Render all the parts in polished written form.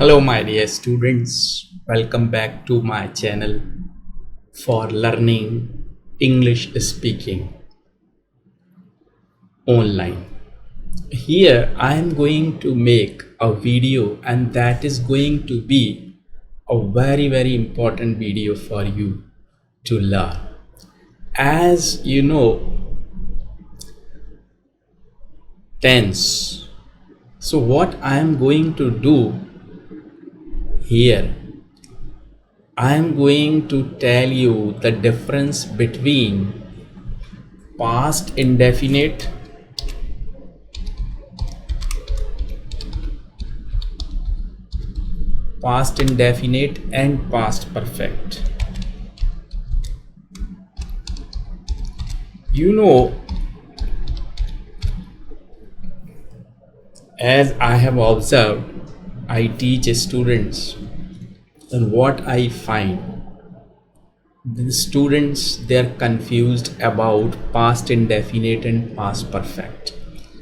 Hello, my dear students. Welcome back to my channel for learning English speaking online. Here, I am going to make a video, and that is going to be a very important video for you to learn. As you know, tense. So, what I am going to do here, I am going to tell you the difference between past indefinite, and past perfect. You know, as I have observed, I teach students, and what I find, the students, they are confused about past indefinite and past perfect.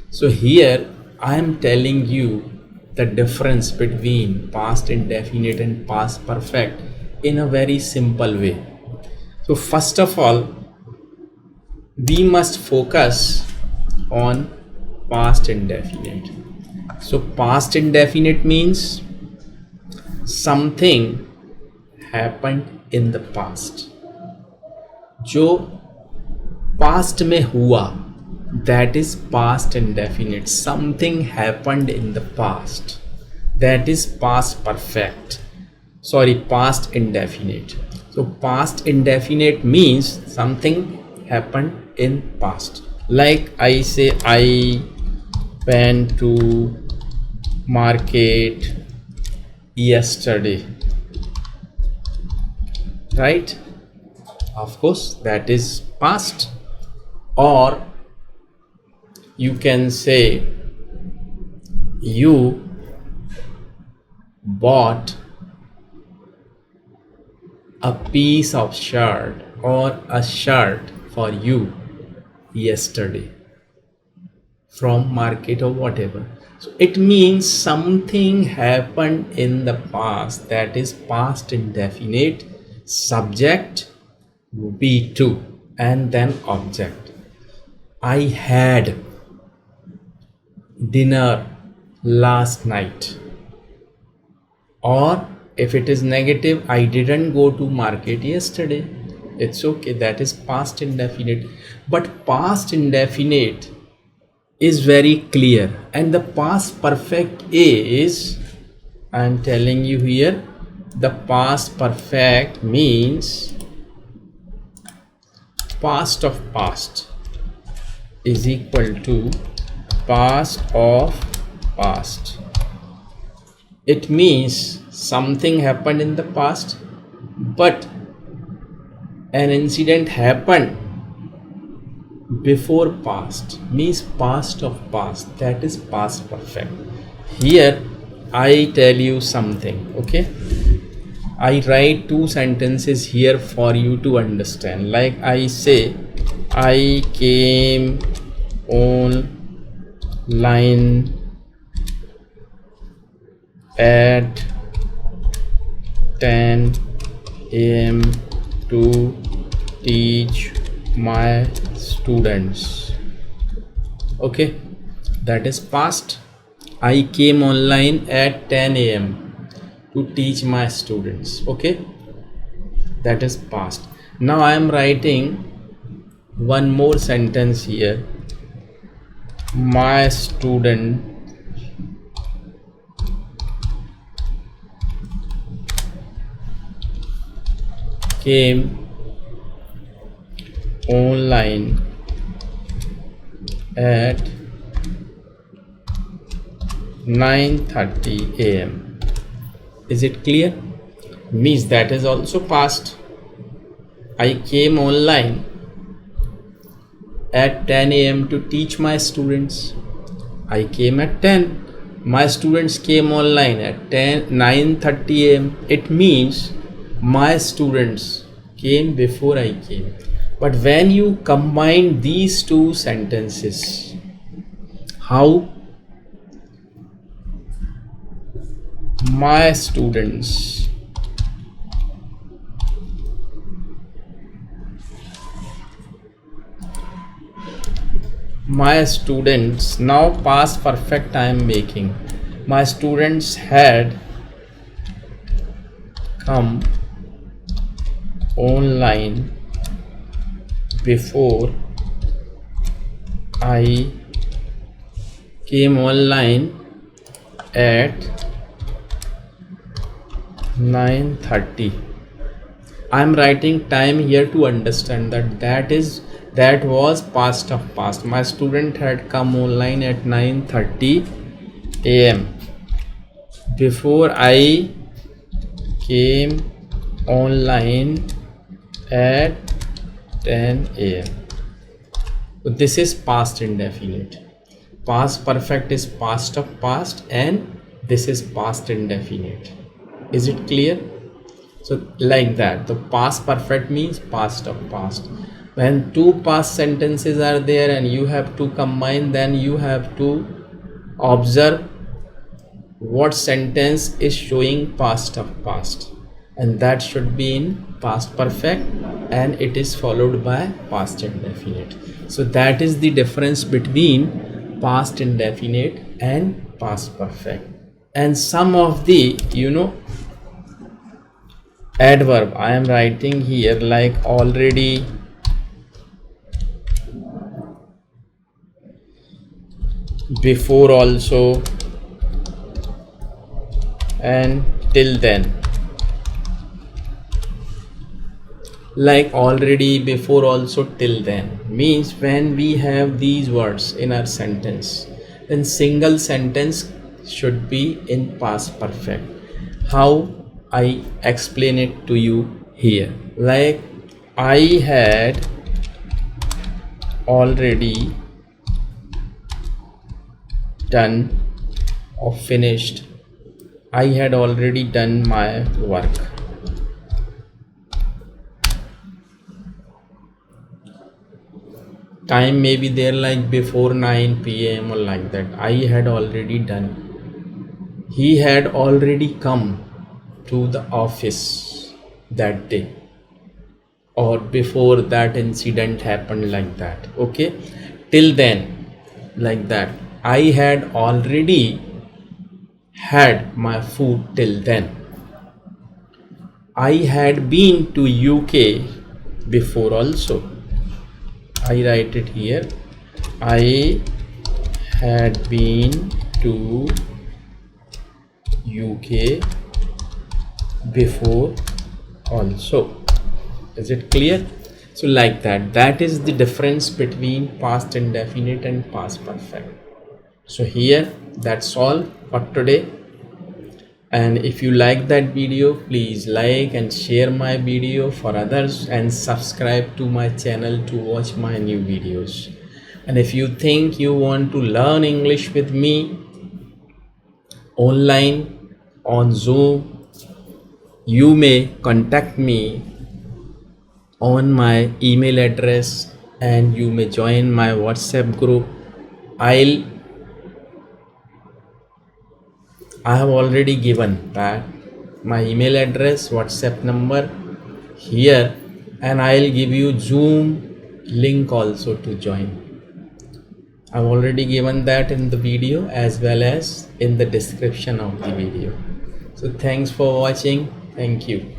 So here I am telling you the difference between past indefinite and past perfect in a very simple way. So first of all, we must focus on past indefinite. So past indefinite means something happened in the past. जो past में हुआ, that is past indefinite. Something happened in the past, that is past perfect. Past indefinite. So past indefinite means something happened in past. Like I say, I went to market yesterday, right? Of course, that is past. Or you can say, you bought a piece of shirt or a shirt for you yesterday from market or whatever. So it means something happened in the past, that is past indefinite. Subject be2 and then object. I had dinner last night. Or if it is negative, I didn't go to market yesterday. It's okay, that is past indefinite. But past indefinite is very clear, and the past perfect is, I am telling you here, the past perfect means past of past is equal to past of past. It means something happened in the past, but an incident happened before past, means past of past, that is past perfect. Here I tell you something, okay? I write two sentences here for you to understand. Like I say, I came online at 10 a.m. to teach my students. Okay, that is past. I came online at 10 a.m. to teach my students. Okay, that is past. Now I am writing one more sentence here. My student came online at 9:30 a.m. Is it clear? Means that is also past. I came online at 10 a.m. to teach my students. I came at 10. My students came online at 9:30 a.m. It means my students came before I came. But when you combine these two sentences, how my students now past perfect I am making. My students had come online before I came online at 9:30. I'm writing time here to understand that was past of past. My student had come online at 9:30 a.m. before I came online at 10 a.m. So this is past indefinite. Past perfect is past of past, and this is past indefinite. Is it clear? So like that, the past perfect means past of past. When two past sentences are there and you have to combine, then you have to observe what sentence is showing past of past, and that should be in past perfect, and it is followed by past indefinite. So that is the difference between past indefinite and past perfect. And some of the adverb I am writing here, like already, before also, and till then. Like already, before also, till then means when we have these words in our sentence, then single sentence should be in past perfect. How I explain it to you here, like I had already done or finished. I had already done my work. Time may be there like before 9 p.m. or like that. I had already done. He had already come to the office that day, or before that incident happened, like that. Okay, till then, like that. I had already had my food till then. I had been to UK before also. I write it here. I had been to UK before also. Is it clear? So like that is the difference between past indefinite and past perfect. So here, that's all for today. And if you like that video, please like and share my video for others, and subscribe to my channel to watch my new videos. And if you think you want to learn English with me online on Zoom, you may contact me on my email address, and you may join my WhatsApp group. I have already given that my email address, WhatsApp number here, and I'll give you Zoom link also to join. I've already given that in the video as well as in the description of the video. So thanks for watching. Thank you.